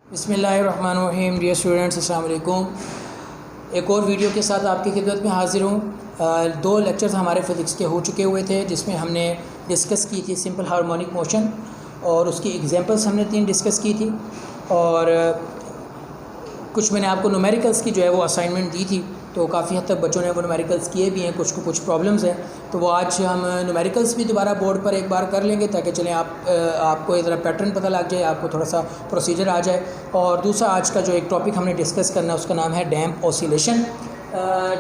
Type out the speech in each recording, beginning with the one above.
बिस्मिल्लाहिर्रहमानिर्रहीम। Dear students, अस्सलाम वालेकुम। एक और वीडियो के साथ आपकी खिदमत में हाज़िर हूँ। दो लेक्चर्स हमारे फ़िज़िक्स के हो चुके हुए थे, जिसमें हमने डिस्कस की थी सिंपल हार्मोनिक मोशन और उसकी एग्जांपल्स हमने 3 डिस्कस की थी, और कुछ मैंने आपको न्यूमेरिकल्स की जो है वो असाइनमेंट दी थी। तो काफ़ी हद तक बच्चों ने वो न्यूमेरिकल्स किए भी हैं, कुछ को कुछ प्रॉब्लम्स हैं। तो वो आज हम न्यूमेरिकल्स भी दोबारा बोर्ड पर एक बार कर लेंगे, ताकि चलें आपको ज़रा पैटर्न पता लग जाए, आपको थोड़ा सा प्रोसीजर आ जाए। और दूसरा आज का जो एक टॉपिक हमने डिस्कस करना है उसका नाम है damp oscillation.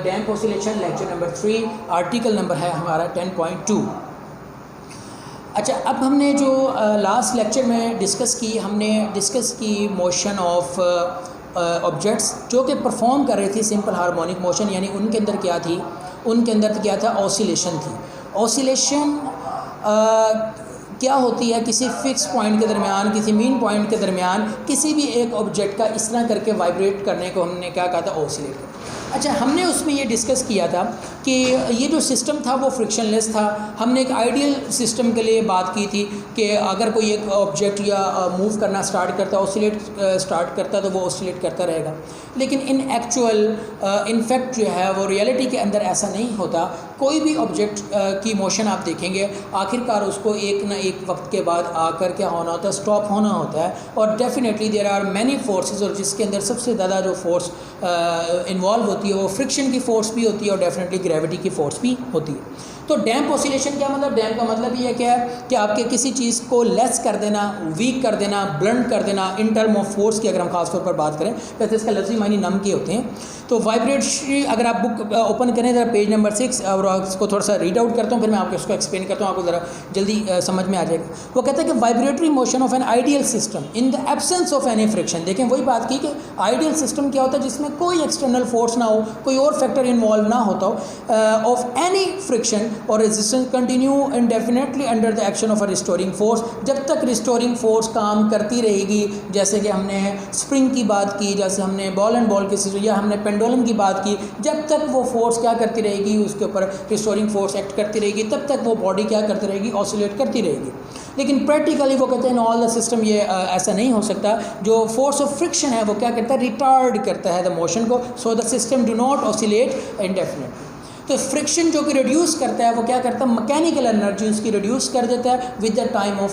Damp oscillation lecture number 3, article number है हमारा 10.2। अच्छा, अब हमने जो लास्ट लेक्चर में हमने डिस्कस की मोशन ऑफ ऑब्जेक्ट्स जो कि परफॉर्म कर रही थी सिंपल हार्मोनिक मोशन, यानी उनके अंदर क्या था, ऑसिलेशन थी। ऑसिलेशन क्या होती है, किसी फिक्स पॉइंट के दरमियान, किसी मीन पॉइंट के दरमियान किसी भी एक ऑब्जेक्ट का इस तरह करके वाइब्रेट करने को हमने क्या कहा था, ऑसिलेट करना। अच्छा, हमने उसमें ये डिस्कस किया था कि ये जो सिस्टम था वो फ्रिक्शनलेस था। हमने एक आइडियल सिस्टम के लिए बात की थी कि अगर कोई एक ऑब्जेक्ट या मूव करना स्टार्ट करता, ऑसिलेट स्टार्ट करता, तो वो ऑसिलेट करता रहेगा। लेकिन इन फैक्ट जो है वो रियलिटी के अंदर ऐसा नहीं होता। कोई भी ऑब्जेक्ट की मोशन आप देखेंगे, आखिरकार उसको एक ना एक वक्त के बाद आकर क्या होना होता है, स्टॉप होना होता है। और definitely there are many forces, और जिसके अंदर सबसे ज़्यादा जो फोर्स इन्वॉल्व होती है वो फ्रिक्शन की फ़ोर्स भी होती है और डेफिनेटली ग्रेविटी की फ़ोर्स भी होती है। तो डैम्प ऑसिलेशन क्या मतलब, डैम्प का मतलब ये क्या है कि आपके किसी चीज़ को लेस कर देना, वीक कर देना, ब्लंट कर देना इन टर्म ऑफ फोर्स की अगर हम खास तौर पर बात करें, वैसे इसका लफ्ज़ी मानी नम के होते हैं। तो वाइब्रेटरी, अगर आप बुक ओपन करें ज़रा पेज नंबर 6 और उसको थोड़ा सा रीड आउट करता हूँ, फिर मैं आपको उसको एक्सप्लेन करता हूँ, आपको ज़रा जल्दी समझ में आ जाएगा। वो कहता है कि vibratory motion of an ideal system in the absence of any friction. देखें, वही बात की कि आइडियल सिस्टम क्या होता है, जिसमें कोई एक्सटर्नल फोर्स ना हो, कोई और फैक्टर इन्वॉल्व ना होता हो, ऑफ एनी फ्रिक्शन और resistance continue indefinitely under the action of a restoring force. जब तक रिस्टोरिंग फोर्स काम करती रहेगी, जैसे कि हमने स्प्रिंग की बात की, जैसे हमने बॉल एंड बॉल के या हमने पेंडुलम की बात की, जब तक वो फोर्स क्या करती रहेगी, उसके ऊपर रिस्टोरिंग फोर्स एक्ट करती रहेगी, तब तक वो बॉडी क्या करती रहेगी, ऑसिलेट करती रहेगी। लेकिन प्रैक्टिकली वो कहते हैं इन ऑल द सिस्टम ये ऐसा नहीं हो सकता। जो फोर्स ऑफ फ्रिक्शन है वो क्या करता है, रिटार्ड करता है द मोशन को, so the system do not oscillate indefinitely. तो फ्रिक्शन जो कि रिड्यूस करता है, वो क्या करता है, मैकेनिकल एनर्जी उसकी रिड्यूस कर देता है with the time of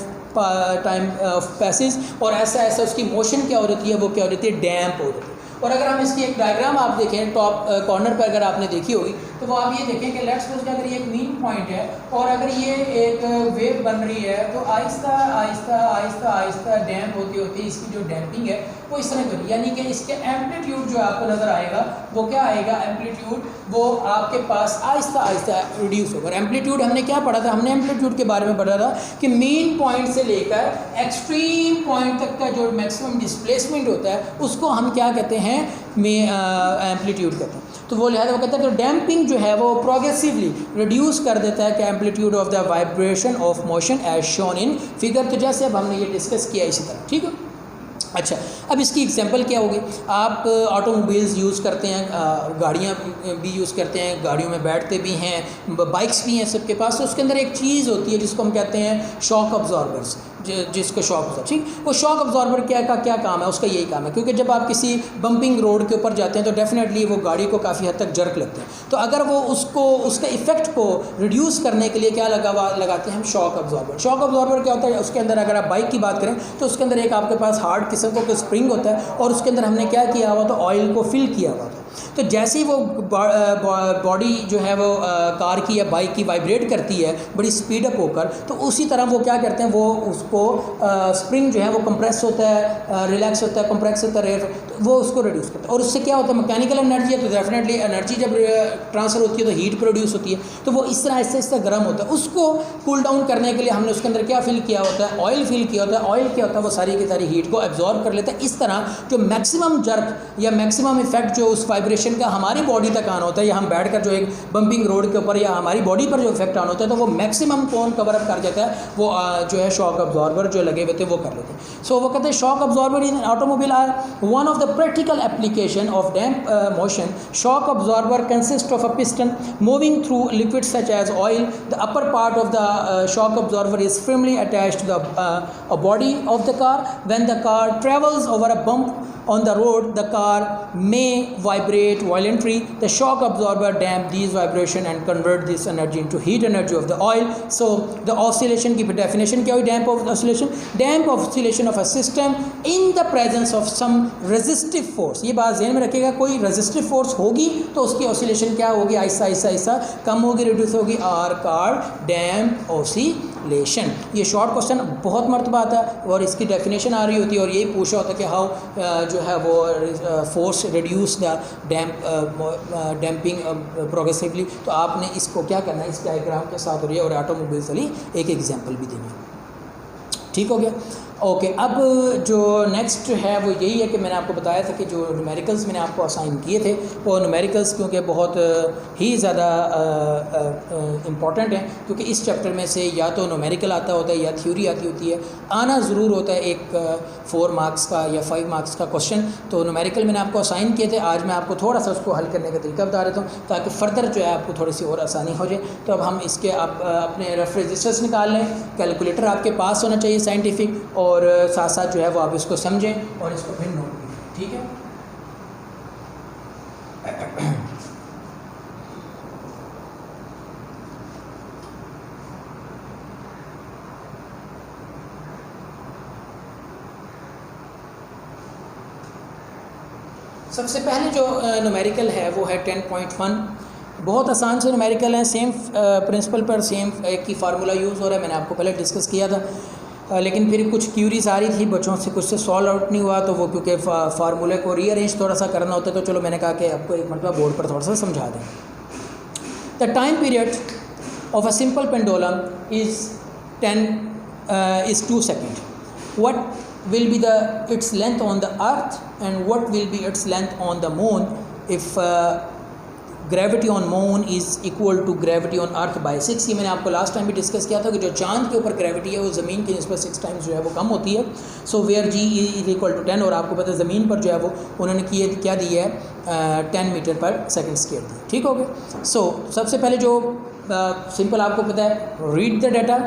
passage, और ऐसा उसकी मोशन क्या हो जाती है, वो क्या हो जाती है, डैम्प हो जाती है। और अगर हम इसकी एक डायग्राम आप देखें टॉप कॉर्नर पर, अगर आपने देखी होगी, तो वो आप ये देखें कि लेट्स सपोज कि अगर ये एक मीन पॉइंट है और अगर ये एक वेव बन रही है, तो आहिस्ता आहिस्ता आहिस्ता आहिस्ता डैम्प होती होती इसकी जो डैम्पिंग है वो इस तरह करी, यानी कि इसके एम्पलीट्यूड जो आपको नज़र आएगा वो क्या आएगा, एम्पलीट्यूड वो आपके पास आहिस्ता आहिस्ता रिड्यूस होगा। एम्पलीट्यूड हमने क्या पढ़ा था, हमने एम्पलीट्यूड के बारे में पढ़ा था कि मेन पॉइंट से लेकर एक्सट्रीम पॉइंट तक का जो मैक्सिमम डिस्प्लेसमेंट होता है उसको हम क्या कहते हैं, एम्पलीट्यूड कहते हैं। तो वो लिहाजा वो कहता है कि डैम्पिंग जो है वो प्रोग्रेसिवली रिड्यूस कर देता है कि amplitude of the vibration of motion as shown in figure. तो जैसे अब हमने ये डिस्कस किया इसी तरह, ठीक है। अच्छा, अब इसकी एग्जांपल क्या होगी, आप ऑटोमोबाइल्स यूज़ करते हैं, गाड़ियाँ भी यूज़ करते हैं, गाड़ियों में बैठते भी हैं, बाइक्स भी हैं सबके पास। तो उसके अंदर एक चीज़ होती है जिसको हम कहते हैं शॉक अब्जॉर्बर्स, जिसको शॉक अब्जॉर्बर, ठीक। वो शॉक अब्जॉर्बर क्या काम है, उसका यही काम है, क्योंकि जब आप किसी बम्पिंग रोड के ऊपर जाते हैं तो डेफिनेटली वो गाड़ी को काफ़ी हद तक जर्क लगते हैं। तो अगर वो उसके इफ़ेक्ट को रिड्यूस करने के लिए क्या लगाते हैं हम, शॉक अब्जॉर्बर। शॉक अब्जॉर्बर क्या होता है, उसके अंदर अगर आप बाइक की बात करें तो उसके अंदर एक आपके पास हार्ड किस्म का स्प्रिंग होता है, और उसके अंदर हमने क्या किया हुआ, तो ऑयल को फिल किया हुआ था। तो जैसे ही वो बॉडी जो है वो कार की या बाइक की वाइब्रेट करती है बड़ी स्पीड अप होकर, तो उसी तरह वो क्या करते हैं, वो उसको स्प्रिंग जो है वो कंप्रेस होता है, रिलैक्स होता है, कंप्रेस होता है, तो वो उसको रिड्यूस करता है। और उससे क्या होता है, मैकेनिकल एनर्जी है, तो डेफिनेटली एनर्जी जब ट्रांसफ़र होती है तो हीट प्रोड्यूस होती है, तो वो इस तरह ऐसे गर्म होता है। उसको कूल डाउन करने के लिए हमने उसके अंदर क्या फिल किया होता है, ऑयल फिल किया होता है। ऑयल क्या होता है, वो सारी की सारी हीट को एब्जॉर्ब कर लेता है। इस तरह जो मैक्सिमम जर्क या मैक्सिमम इफेक्ट जो उस वाइब्रेशन का हमारी बॉडी तक आना होता है, या हम बैठकर जो एक बम्पिंग रोड के ऊपर या हमारी बॉडी पर जो इफेक्ट आना होता है, तो वो मैक्सिमम कौन कवर अप कर जाता है, वो जो है शॉक अब्जॉर्बर जो लगे हुए थे वो कर लेते हैं। सो वो कहते हैं shock absorber in automobile are one of the practical application of damp motion. Shock absorber consist of a piston moving through liquid such as oil. The upper part of the shock absorber is firmly attached to the body of the car. When the car travels over a bump on the road, the car may vibrate violently. The shock absorber damp these vibration and convert this energy into heat energy of the oil. So the oscillation की definition क्या हुई damp of oscillation? Damp oscillation of a system in the presence of some resistive force. ये बात ध्यान में रखिएगा, कोई resistive force होगी तो उसकी oscillation क्या होगी, ऐसा ऐसा ऐसा कम होगी, reduce होगी, are called damp oscillation। ये शॉर्ट क्वेश्चन बहुत मरतबा आता है और इसकी डेफिनेशन आ रही होती है और यही पूछा होता है कि हाउ जो है वो force reduce the damping progressively. तो आपने इसको क्या करना है, इस डायग्राम के साथ हो रही है और ऑटोमोबाइल से एक एग्जांपल भी देनी है। ठीक हो गया, ओके। अब जो नेक्स्ट है वो यही है कि मैंने आपको बताया था कि जो न्यूमेरिकल्स मैंने आपको असाइन किए थे वो न्यूमेरिकल्स क्योंकि बहुत ही ज़्यादा इम्पॉर्टेंट हैं, क्योंकि इस चैप्टर में से या तो न्यूमेरिकल आता होता है या थ्योरी आती होती है, आना ज़रूर होता है एक 4 मार्क्स का या 5 मार्क्स का क्वेश्चन। तो न्यूमेरिकल मैंने आपको असाइन किए थे, आज मैं आपको थोड़ा सा उसको हल करने का तरीका बता देता हूँ ताकि फ़र्दर जो है आपको थोड़ी सी और आसानी हो जाए। तो अब हम इसके आप अपने रफ रजिस्टर्स निकाल लें, कैलकुलेटर आपके पास होना चाहिए साइंटिफिक, और साथ साथ जो है वो आप इसको समझें और इसको फिर नोट करें। ठीक है, सबसे पहले जो न्यूमेरिकल है वो है 10.1। बहुत आसान से न्यूमेरिकल है, सेम प्रिंसिपल पर सेम एक ही फार्मूला यूज़ हो रहा है, मैंने आपको पहले डिस्कस किया था। लेकिन फिर कुछ क्यूरीज आ रही थी बच्चों से, कुछ से सॉल्व आउट नहीं हुआ, तो वो क्योंकि फार्मूले को रीअरेंज थोड़ा सा करना होता है, तो चलो मैंने कहा कि आपको एक मरतबा बोर्ड पर थोड़ा सा समझा दें। The time period of a simple pendulum is 2 seconds. What will be its length on the earth and what will be its length on the moon if gravity on moon is equal to gravity on earth by 6। ये मैंने आपको last time भी discuss किया था कि जो चांद के ऊपर ग्रेविटी है वो ज़मीन की निस्बत 6 टाइम्स जो है वो कम होती है। So where g is equal to 10, और आपको पता है ज़मीन पर जो है वो उन्होंने क्या दी है 10 मीटर पर सेकेंड स्क्वायर दी। ठीक हो गया। सो सबसे पहले जो सिंपल आपको पता है, read the data,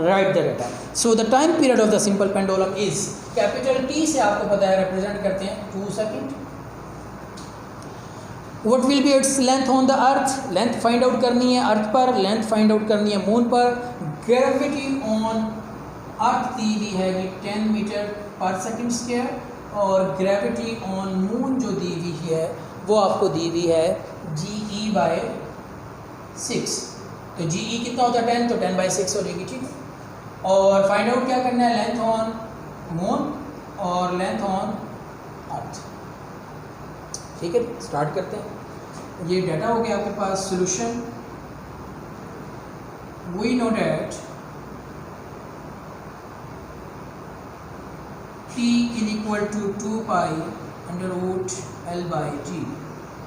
right the data. So the time period of the simple pendulum is capital T से आपको पता है रिप्रेजेंट करते हैं 2 second. What will be its length on the earth? Length find out करनी है अर्थ पर, लेंथ फाइंड आउट करनी है मून पर। ग्रेविटी ऑन अर्थ दी हुई है कि 10 मीटर पर सेकेंड स्क्वायर, और ग्रेविटी ऑन मून जो दी हुई है वो आपको दी हुई है GE बाय 6। तो GE कितना होता है 10, तो 10 बाई 6 हो जाएगी। ठीक, और फाइंड आउट क्या करना है, लेंथ ऑन मून और लेंथ ऑन अर्थ। ठीक है, स्टार्ट करते हैं। ये डाटा हो गया आपके पास। Solution, we know that T is equal to 2 pi under root L by G.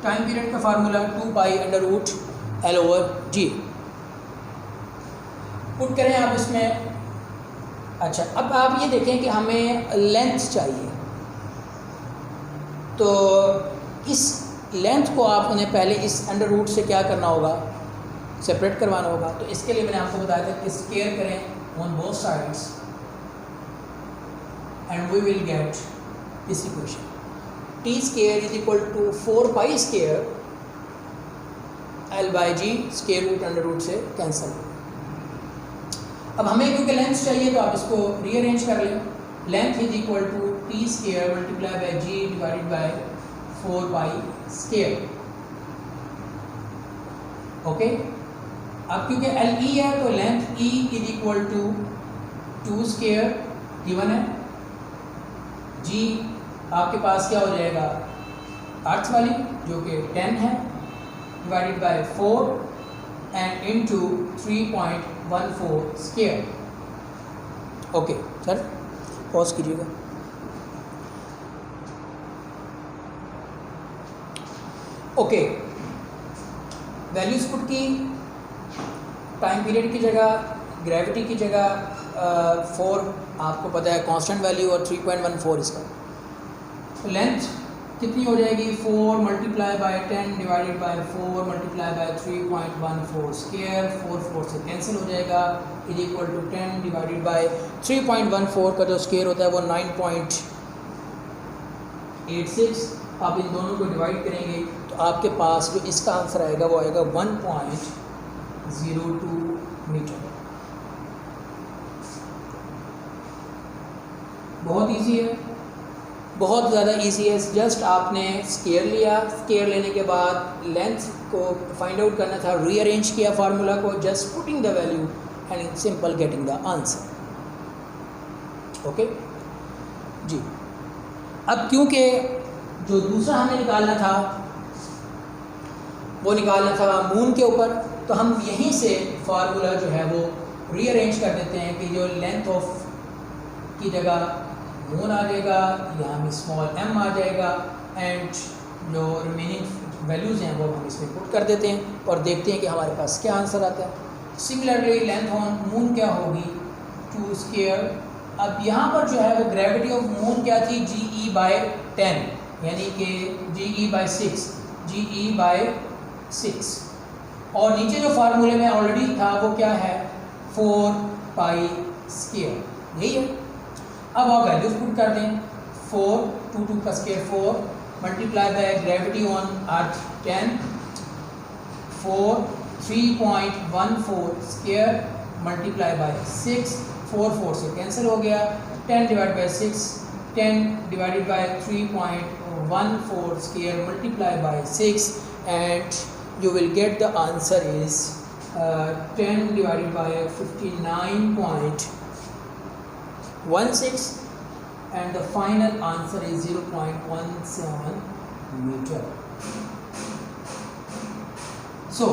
Time period का formula 2 pi under root L over G. Put करें आप इसमें। अच्छा, अब आप ये देखें कि हमें लेंथ चाहिए, तो इस लेंथ को आप उन्हें पहले इस अंडर रूट से क्या करना होगा, सेपरेट करवाना होगा। तो इसके लिए मैंने आपको बताया था कि स्क्वायर करें on both sides and we will get this equation. T square is equal to 4 pi square L by g, square root under root से कैंसिल। अब हमें क्योंकि लेंथ चाहिए तो आप इसको रीअरेंज कर लें। Length is equal to T square multiply by g divided by 4 pi square. Okay, अब क्योंकि एल ई है तो length E is equal to 2 square given है। जी आपके पास क्या हो जाएगा, अर्थ वाली जो कि 10 है, divided by 4 and into 3.14 square. Okay sir, pause कीजिएगा। ओके, वैल्यूज़ पुट की, टाइम पीरियड की जगह, ग्रेविटी की जगह 4 आपको पता है कांस्टेंट वैल्यू और 3.14 इसका। लेंथ कितनी हो जाएगी, 4 multiply by 10 divided by 4 multiply by 3.14 square, 4 से कैंसिल हो जाएगा, is equal to 10 divided by 3.14 का जो स्क्वायर होता है वो 9.86। आप इन दोनों को डिवाइड करेंगे तो आपके पास जो इसका आंसर आएगा वो आएगा 1.02 मीटर। बहुत इजी है, बहुत ज़्यादा इजी है। जस्ट आपने स्केयर लिया, स्केयर लेने के बाद लेंथ को फाइंड आउट करना था, रीअरेंज किया फार्मूला को, just putting the value and simple getting the answer. Okay जी। अब क्योंकि जो दूसरा हमें निकालना था वो निकालना था मून के ऊपर, तो हम यहीं से फार्मूला जो है वो रीअरेंज कर देते हैं कि जो लेंथ ऑफ की जगह मून आ जाएगा, यहाँ में स्मॉल m आ जाएगा एंड जो रिमेनिंग वैल्यूज़ हैं वो हम इसमें पुट कर देते हैं और देखते हैं कि हमारे पास क्या आंसर आता है। सिमिलरली लेंथ ऑन मून क्या होगी, 2 स्क्वायर। अब यहाँ पर जो है वो ग्रेविटी ऑफ मून क्या थी, GE/10 यानी कि GE/6 और नीचे जो फार्मूले में ऑलरेडी था वो क्या है, 4 स्क्वायर, यही है। अब आप वैल्यूज पुट कर दें, 4 2 का square 4 multiply by gravity on earth 10, 4 3.14 square multiply by 6, 4 से कैंसिल हो गया, 10 divide by 6, 10 divided by 3.14 square multiply by 6 and you will get the answer is 10 divided by 59.16 and the final answer is 0.17 meter. So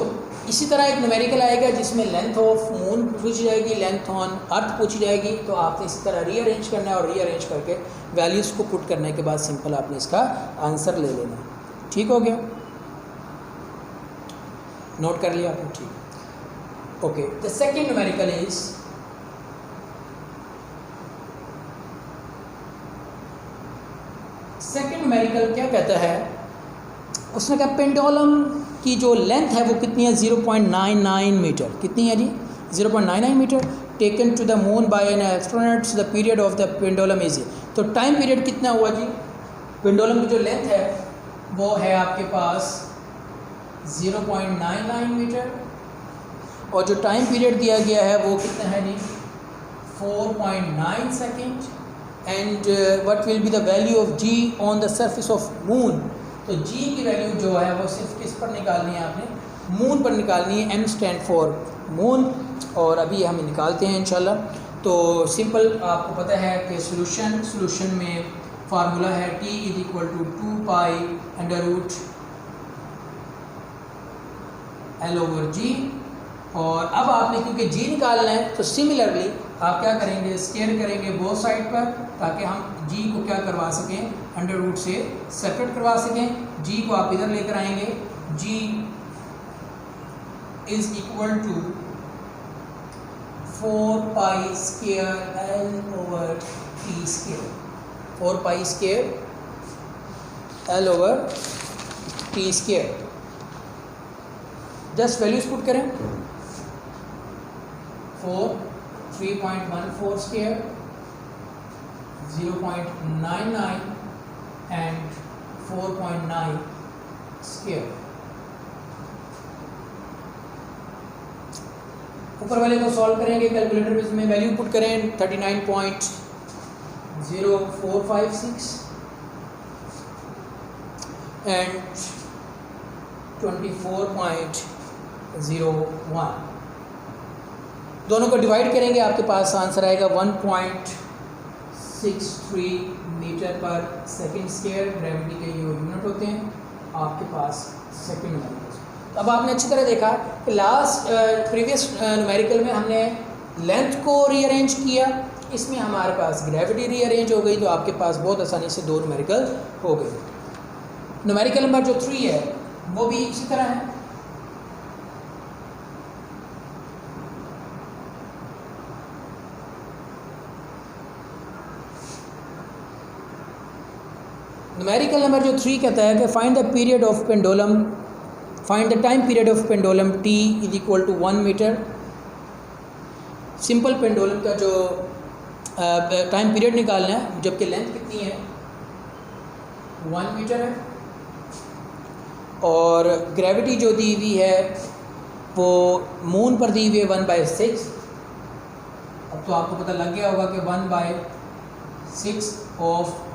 इसी तरह एक numerical आएगा जिसमें length of moon पूछी जाएगी, लेंथ ऑन अर्थ पूछी जाएगी, तो आपने इसी तरह रीअरेंज करना है और रीअरेंज करके वैल्यूज़ को पुट करने के बाद सिंपल आपने इसका आंसर ले लेना है। ठीक हो गया, नोट कर लिया आपने, ठीक। Okay, the second numerical is second numerical क्या कहता है, उसने कहा पेंडुलम की जो लेंथ है वो कितनी है, 0.99 मीटर। कितनी है जी, 0.99 metre taken to the moon by an astronaut, the period of the pendulum is. तो टाइम पीरियड कितना हुआ जी, पेंडुलम की जो लेंथ है वो है आपके पास 0.99 मीटर और जो टाइम पीरियड दिया गया है वो कितना है जी, 4.9 second and what will be the value of g on the surface of moon. तो g की वैल्यू जो है वो सिर्फ किस पर निकालनी है, आपने मून पर निकालनी है, m स्टैंड फॉर मून, और अभी हम निकालते हैं इंशाल्लाह। तो सिंपल आपको पता है कि सोल्यूशन में फार्मूला है t is equal to 2 pi under root L/G। और अब आपने क्योंकि g निकालना है तो सिमिलरली आप क्या करेंगे, स्केयर करेंगे बोथ साइड पर ताकि हम g को क्या करवा सकें, अंडर रूट से सेपरेट करवा सकें। g को आप इधर लेकर आएंगे, g is equal to 4 pi square L/T square, 4 pi square L/T square. Just values put करें, 4 3.14 स्क्वायर 0.99 एंड 4.9 स्क्वायर। ऊपर वाले को सॉल्व करेंगे कैलकुलेटर में, वैल्यू पुट करें 39.0456 एंड 24.01, दोनों को डिवाइड करेंगे, आपके पास आंसर आएगा 1.63 मीटर पर सेकेंड स्क्वायर। ग्रेविटी के ये यूनिट होते हैं आपके पास सेकेंड न्यूमेरिकल। अब आपने अच्छी तरह देखा कि लास्ट प्रीवियस न्यूमेरिकल में हमने लेंथ को रीअरेंज किया, इसमें हमारे पास ग्रेविटी रीअरेंज हो गई, तो आपके पास बहुत आसानी से 2 न्यूमेरिकल हो गए। न्यूमेरिकल नंबर जो 3 है वो भी इसी तरह है। न्यूमेरिकल नंबर जो 3 कहता है कि find the period of pendulum, find the time period of pendulum t is equal to 1 metre. Simple pendulum का जो टाइम पीरियड निकालना है, जबकि लेंथ कितनी है 1 मीटर है, और ग्रेविटी जो दी हुई है वो मून पर दी हुई है 1/6। अब तो आपको पता लग गया होगा कि 1/6 ऑफ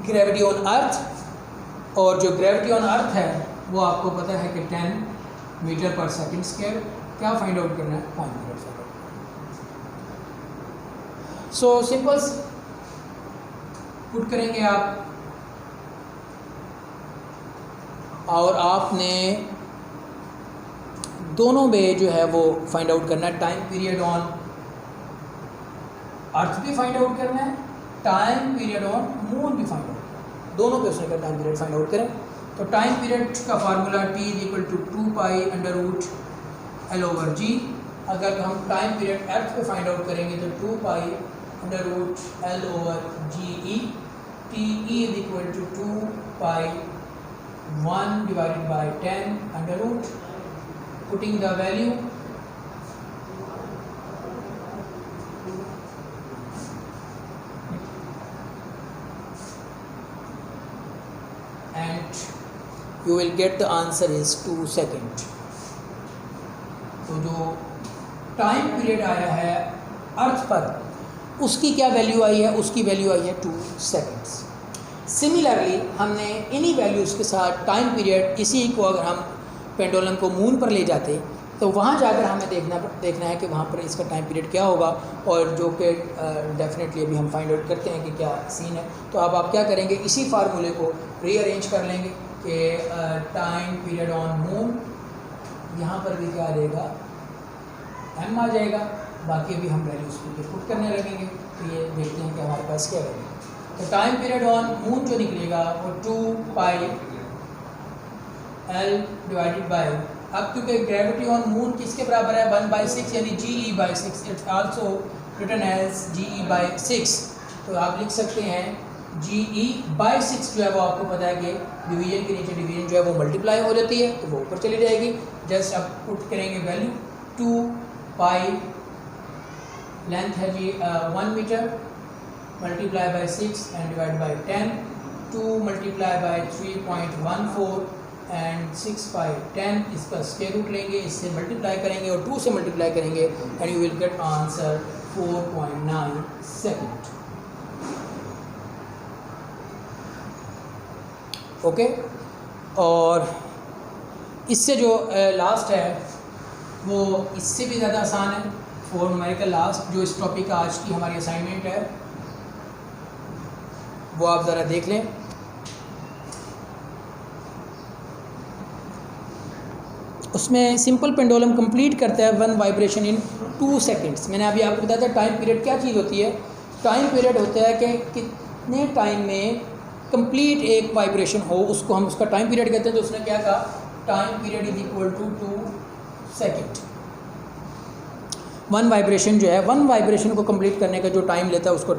ग्रेविटी ऑन अर्थ, और जो ग्रेविटी ऑन अर्थ है वो आपको पता है कि 10 मीटर पर सेकंड स्क्वायर। क्या फाइंड आउट करना है, point metre second. So simple put करेंगे आप, और आपने दोनों में जो है वो फाइंड आउट करना है। टाइम पीरियड ऑन अर्थ भी फाइंड आउट करना है, टाइम पीरियड ऑन मून भी फाइंड आउट करना है, दोनों पे उसने का टाइम पीरियड फाइंड आउट करें। तो टाइम पीरियड का formula t equal to 2π√L/g। अगर हम टाइम पीरियड अर्थ पे फाइंड आउट करेंगे तो 2π√L/GE। t is equal to 2π1/10 putting the value and you will get the answer is 2 second. तो जो टाइम पीरियड आया है अर्थ पर उसकी क्या वैल्यू आई है, उसकी वैल्यू आई है 2 सेकेंड्स। सिमिलरली हमने इन्हीं वैल्यूज़ के साथ टाइम पीरियड इसी को अगर हम पेंडुलम को मून पर ले जाते तो वहाँ जाकर हमें देखना है कि वहाँ पर इसका टाइम पीरियड क्या होगा, और जो कि डेफिनेटली अभी हम फाइंड आउट करते हैं कि क्या सीन है। तो अब आप क्या करेंगे, इसी फार्मूले को रीअरेंज कर लेंगे कि टाइम पीरियड ऑन मून, यहाँ पर भी क्या आ जाएगा m आ जाएगा, बाकी भी हम वैल्यूज पुट करने लगेंगे। तो ये देखते हैं कि हमारे पास क्या रहेगा। तो टाइम पीरियड ऑन मून जो निकलेगा वो 2πL/, अब क्योंकि ग्रेविटी ऑन मून किसके बराबर है 1/6 यानी GE/6, it's also written as GE/6। तो आप लिख सकते हैं GE/6 जो है वो आपको पता है कि डिवीजन के नीचे डिवीजन जो है वो मल्टीप्लाई हो जाती है, तो वो ऊपर चली जाएगी। जस्ट अब पुट करेंगे वैल्यू 2π लेंथ है जी 1 metre, multiply by 6 and divide by 10, 2 multiply by 3.14 and 6/10, इसका स्क्वायर रूट लेंगे, इससे मल्टीप्लाई करेंगे और 2 से मल्टीप्लाई करेंगे and you will get answer 4.9 second. Okay, और इससे जो लास्ट है वो इससे भी ज़्यादा आसान है। 4 न्यूमेरिकल लास्ट जो इस टॉपिक का आज की हमारी असाइनमेंट है वो आप ज़रा देख लें। उसमें सिंपल पेंडुलम कंप्लीट करता है 1 वाइब्रेशन इन 2 सेकेंड्स। मैंने अभी आपको बताया था टाइम पीरियड क्या चीज़ होती है। टाइम पीरियड होता है कि कितने टाइम में कंप्लीट एक वाइब्रेशन हो, उसको हम उसका टाइम पीरियड कहते हैं। तो उसने क्या कहा, time period is equal to 2 second. 1 vibration जो है, 1 वाइब्रेशन को कंप्लीट करने का जो टाइम लेता है उसको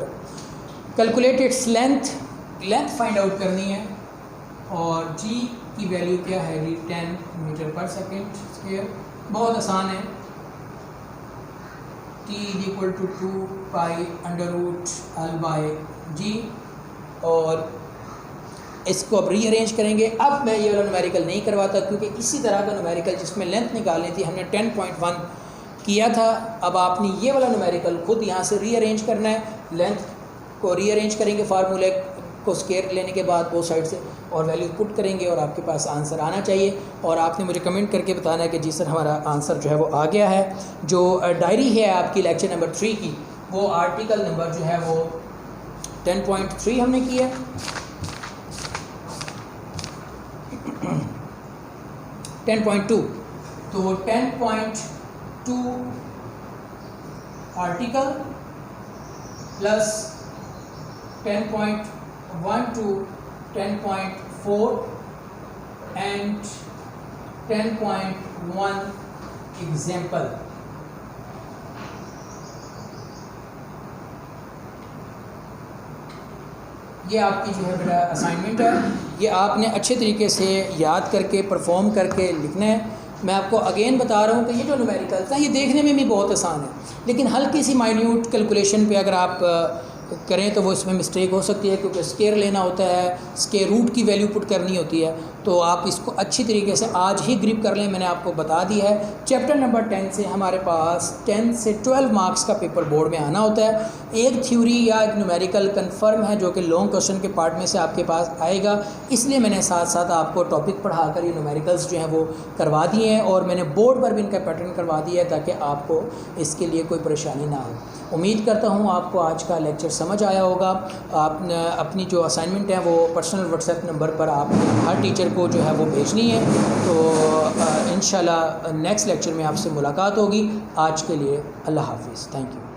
calculate its length find out करनी है, और जी की वैल्यू क्या है जी 10 मीटर पर सेकेंड स्क्वायर। बहुत आसान है। t is equal to 2π√L/g, और इसको अब रीअरेंज करेंगे। अब मैं ये वाला न्यूमेरिकल नहीं करवाता क्योंकि इसी तरह का न्यूमेरिकल जिसमें लेंथ निकालनी थी हमने 10.1 किया था। अब आपने ये वाला न्यूमेरिकल खुद यहाँ से रीअरेंज करना है। लेंथ को रीअरेंज करेंगे फार्मूले को स्क्वायर लेने के बाद बोथ साइड से, और वैल्यू पुट करेंगे और आपके पास आंसर आना चाहिए। और आपने मुझे कमेंट करके बताना है कि जी सर हमारा आंसर जो है वो आ गया है। जो डायरी है आपकी लेक्चर नंबर 3 की, वो आर्टिकल नंबर जो है वो 10.3 हमने किया। 10.2, तो 10.2 article plus 10.1 to 10.4 and 10.1 example. ये आपकी जो है बेटा असाइनमेंट है, ये आपने अच्छे तरीके से याद करके परफॉर्म करके लिखना है। मैं आपको अगेन बता रहा हूँ कि ये जो न्यूमेरिकल्स हैं ये देखने में भी बहुत आसान है, लेकिन हल्की सी माइन्यूट कैलकुलेशन पे अगर आप करें तो वो इसमें मिस्टेक हो सकती है, क्योंकि स्केयर लेना होता है, स्केयर रूट की वैल्यू पुट करनी होती है। तो आप इसको अच्छी तरीके से आज ही ग्रिप कर लें, मैंने आपको बता दिया है। चैप्टर नंबर 10 से हमारे पास 10 से 12 मार्क्स का पेपर बोर्ड में आना होता है। एक थ्योरी या एक न्यूमेरिकल कन्फर्म है जो कि लॉन्ग क्वेश्चन के पार्ट में से आपके पास आएगा, इसलिए मैंने साथ साथ आपको टॉपिक पढ़ाकर ये न्यूमेरिकल्स जो हैं वो करवा दिए हैं, और मैंने बोर्ड पर भी इनका पैटर्न करवा दिया है ताकि आपको इसके लिए कोई परेशानी ना हो। उम्मीद करता हूँ आपको आज का लेक्चर समझ आया होगा। आप अपनी जो असाइनमेंट है वो पर्सनल व्हाट्सएप नंबर पर आप हर टीचर को जो है वो भेजनी है। तो इंशाल्लाह नेक्स्ट लेक्चर में आपसे मुलाकात होगी। आज के लिए अल्लाह हाफिज़, थैंक यू।